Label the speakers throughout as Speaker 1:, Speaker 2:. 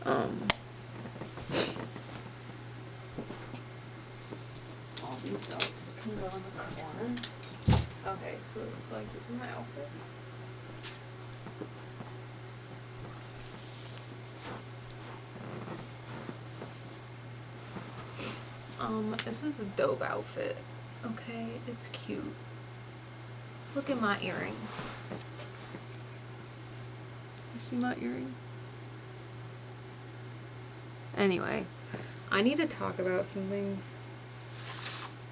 Speaker 1: All these belts can go in the corner. Okay, so like this is my outfit. This is a dope outfit. Okay, it's cute. Look at my earring. You see my earring? Anyway, I need to talk about something.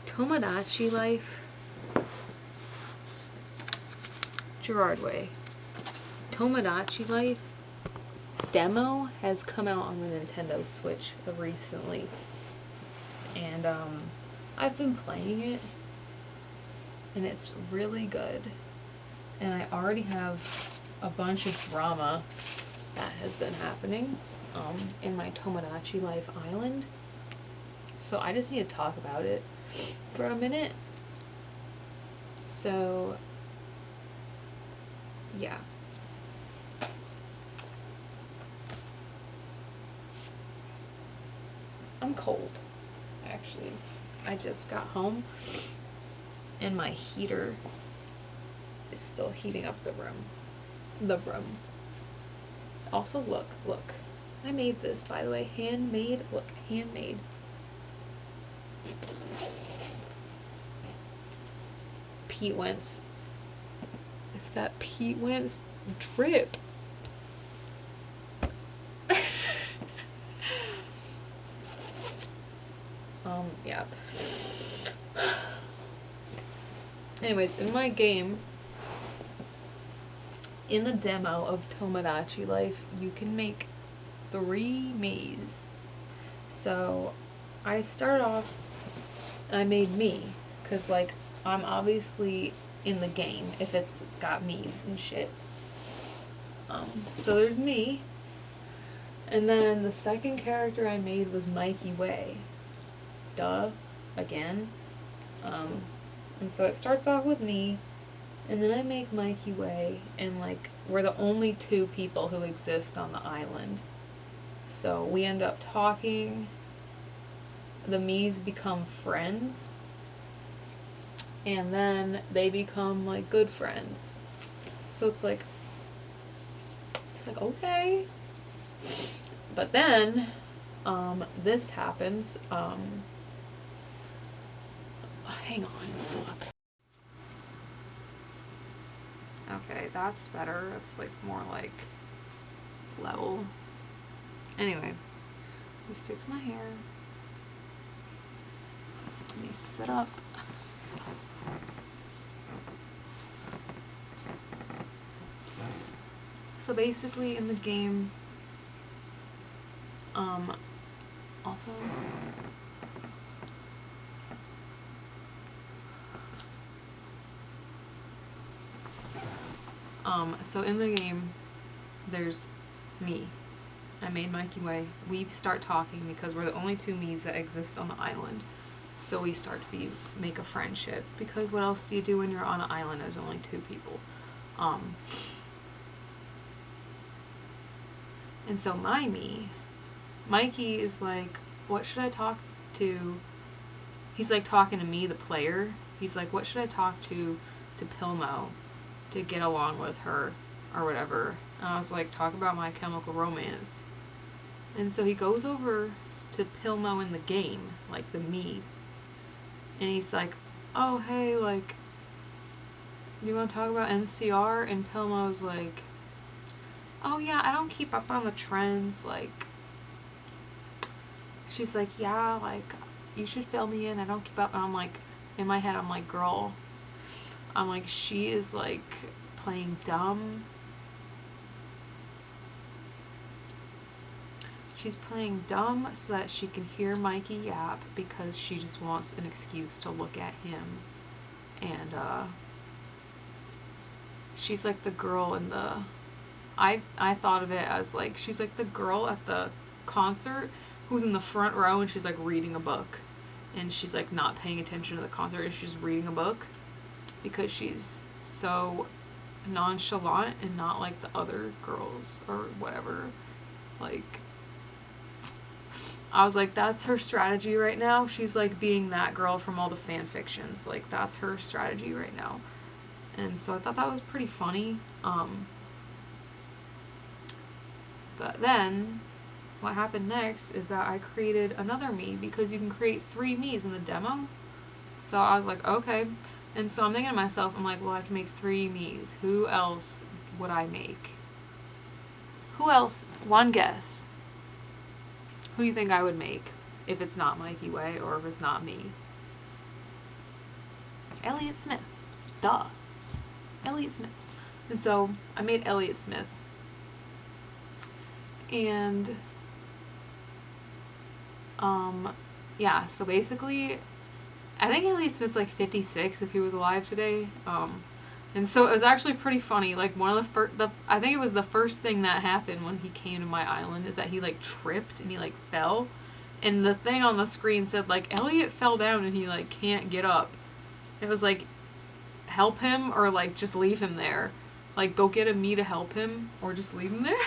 Speaker 1: Tomodachi Life. Gerard Way. Tomodachi Life demo has come out on the Nintendo Switch recently. And I've been playing it, and it's really good. And I already have a bunch of drama that has been happening in my Tomodachi Life island. So I just need to talk about it for a minute. So, yeah. I'm cold, actually. I just got home, and my heater is still heating up the room. Also, look. I made this, by the way. Handmade. Look, handmade. Pete Wentz. It's that Pete Wentz drip. Yeah. Anyways, in my game, in the demo of Tomodachi Life, you can make 3 Miis. So, I started off, I made me, because, like, I'm obviously in the game if it's got Miis and shit. So there's me, and then the second character I made was Mikey Way. Duh, again. And so it starts off with me, and then I make Mikey Way, and like, we're the only 2 people who exist on the island. So we end up talking, the Miis become friends, and then they become like good friends. So it's like okay. But then, this happens, hang on, fuck. Okay, that's better. That's like more like level. Anyway, let me fix my hair. Let me sit up. So basically in the game, also, so in the game, there's me. I made Mikey Way. We start talking because we're the only 2 Miis that exist on the island. So we start to make a friendship, because what else do you do when you're on an island? There's only 2 people. And so my Mii, Mikey is like, what should I talk to? He's like talking to me, the player. He's like, what should I talk to Pilmo to get along with her or whatever? And I was like, talk about My Chemical Romance. And so he goes over to Pilmo in the game, like the Mii, and he's like, oh, hey, like, do you want to talk about MCR? And Pilmo's like, oh yeah, I don't keep up on the trends, like, she's like, yeah, like, you should fill me in, I don't keep up. And I'm like, in my head, I'm like, girl, I'm like, she is like playing dumb. She's playing dumb so that she can hear Mikey yap, because she just wants an excuse to look at him. And she's like the girl in the, I thought of it as like, she's like the girl at the concert who's in the front row and she's like reading a book, and she's like not paying attention to the concert and she's reading a book because she's so nonchalant and not like the other girls or whatever. Like, I was like, that's her strategy right now. She's like being that girl from all the fan fictions. Like, that's her strategy right now. And so I thought that was pretty funny. But then what happened next is that I created another me, because you can create 3 me's in the demo. So I was like, okay. And so I'm thinking to myself, I'm like, well, I can make 3 me's. Who else would I make? Who else? One guess. Who do you think I would make if it's not Mikey Way or if it's not me? Elliot Smith. Duh. Elliot Smith. And so I made Elliot Smith. And yeah, so basically I think Elliot Smith's like 56 if he was alive today. And so it was actually pretty funny. Like, one of I think it was the first thing that happened when he came to my island is that he like tripped and he like fell. And the thing on the screen said like, Elliot fell down and he like can't get up. It was like, help him or like just leave him there. Like, go get a me to help him or just leave him there.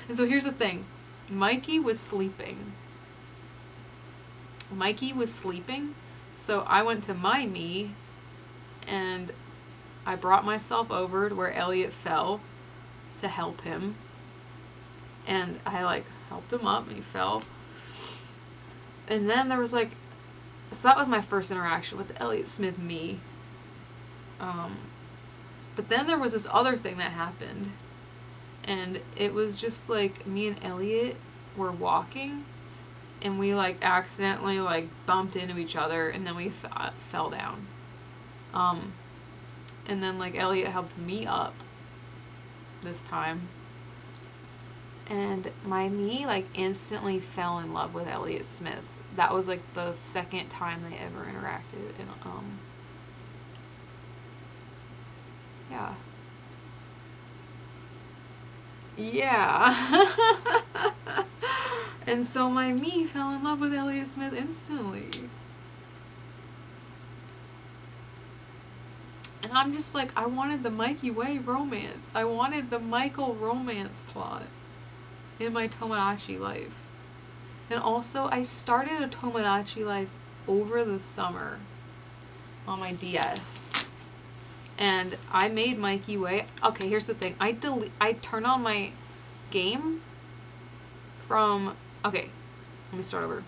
Speaker 1: And so here's the thing. Mikey was sleeping. So I went to my me and I brought myself over to where Elliot fell to help him. And I like helped him up and he fell. And then there was like, so that was my first interaction with the Elliot Smith me. But then there was this other thing that happened. And it was just like me and Elliot were walking and we like accidentally like bumped into each other and then we fell down. And then like Elliot helped me up this time. And my me like instantly fell in love with Elliot Smith. That was like the second time they ever interacted. And yeah. Yeah. And so my me fell in love with Elliot Smith instantly. And I'm just like, I wanted the Mikey Way romance. I wanted the Michael romance plot in my Tomodachi life. And also, I started a Tomodachi life over the summer on my DS. And I made Mikey Way. Okay, here's the thing. I turned on my game from... Okay, let me start over.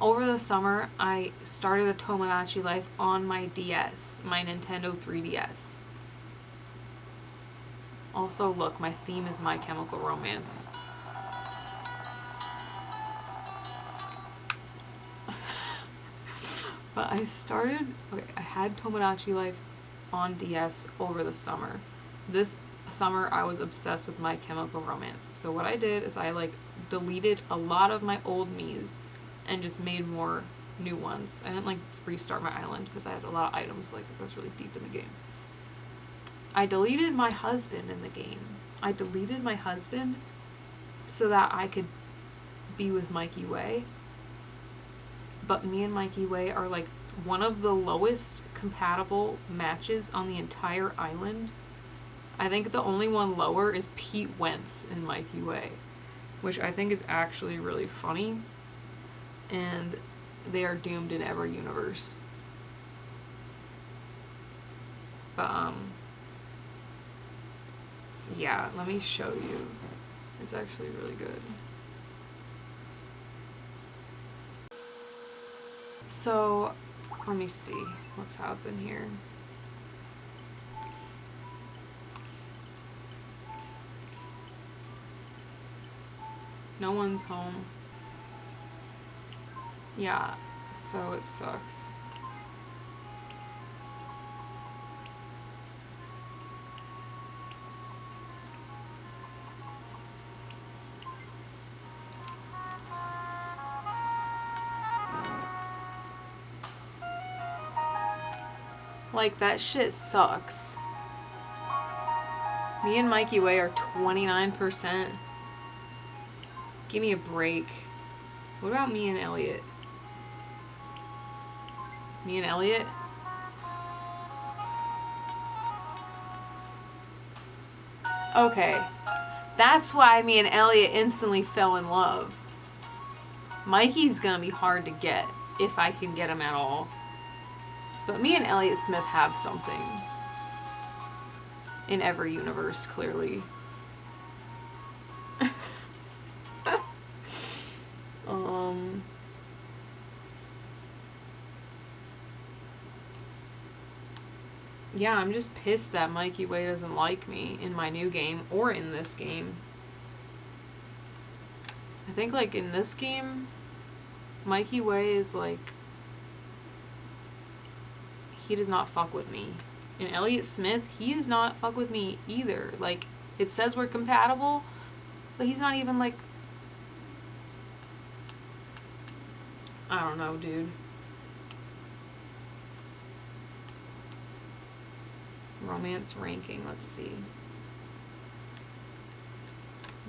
Speaker 1: Over the summer, I started a Tomodachi life on my DS, my Nintendo 3DS. Also, look, my theme is My Chemical Romance. But I had Tomodachi life on DS over the summer. This summer, I was obsessed with My Chemical Romance. So what I did is I, like, deleted a lot of my old Miis and just made more new ones. I didn't like restart my island because I had a lot of items, like I was really deep in the game. I deleted my husband in the game. I deleted my husband so that I could be with Mikey Way. But me and Mikey Way are like one of the lowest compatible matches on the entire island. I think the only one lower is Pete Wentz in Mikey Way, which I think is actually really funny. And they are doomed in every universe. But, yeah, let me show you. It's actually really good. So, let me see what's happened here. No one's home. Yeah, so it sucks. Like, that shit sucks. Me and Mikey Way are 29%. Give me a break. What about me and Elliot? Me and Elliot? Okay. That's why me and Elliot instantly fell in love. Mikey's gonna be hard to get, if I can get him at all. But me and Elliot Smith have something. In every universe, clearly. Yeah, I'm just pissed that Mikey Way doesn't like me in my new game, or in this game. I think, like, in this game, Mikey Way is, like, he does not fuck with me. And Elliot Smith, he does not fuck with me either. Like, it says we're compatible, but he's not even, like, I don't know, dude. Romance ranking, let's see.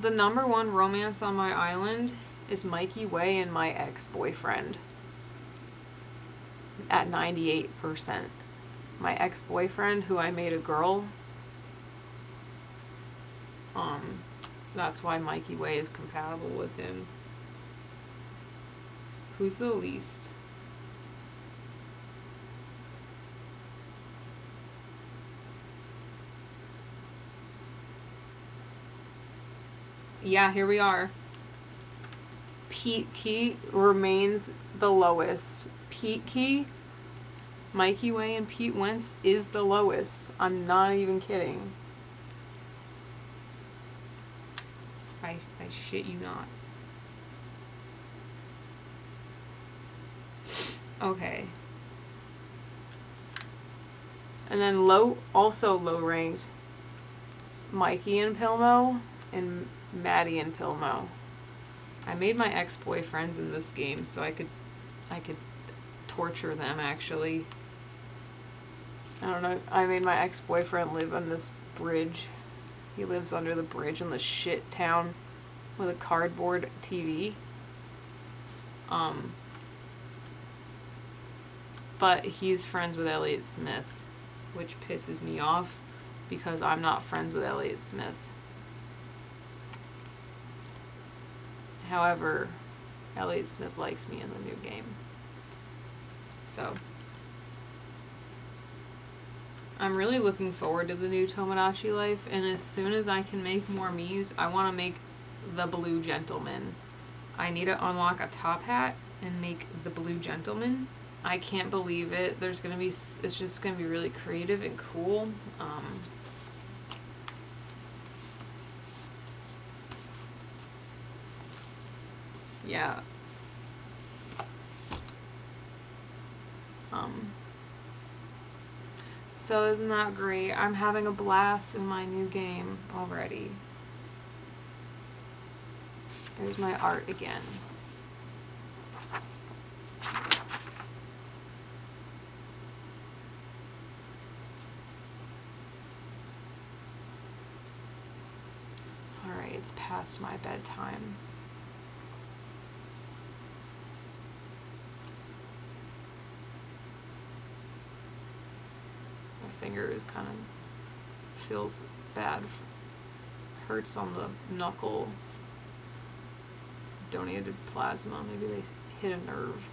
Speaker 1: The #1 romance on my island is Mikey Way and my ex-boyfriend at 98%. My ex-boyfriend, who I made a girl, that's why Mikey Way is compatible with him. Who's the least? Yeah, here we are. Pete Key remains the lowest. Pete Key, Mikey Way, and Pete Wentz is the lowest. I'm not even kidding. I shit you not. Okay. And then also low ranked, Mikey and Pilmo, and Maddie and Pilmo. I made my ex-boyfriends in this game so I could torture them, actually. I don't know. I made my ex-boyfriend live on this bridge. He lives under the bridge in the shit town with a cardboard TV. But he's friends with Elliot Smith, which pisses me off because I'm not friends with Elliot Smith. However, Elliot Smith likes me in the new game. So, I'm really looking forward to the new Tomodachi Life, and as soon as I can make more Miis, I want to make the Blue Gentleman. I need to unlock a top hat and make the Blue Gentleman. I can't believe it. It's just gonna be really creative and cool. Yeah. So isn't that great? I'm having a blast in my new game already. There's my art again. Alright, it's past my bedtime. Finger is kind of feels bad, hurts on the knuckle. Donated plasma, maybe they hit a nerve.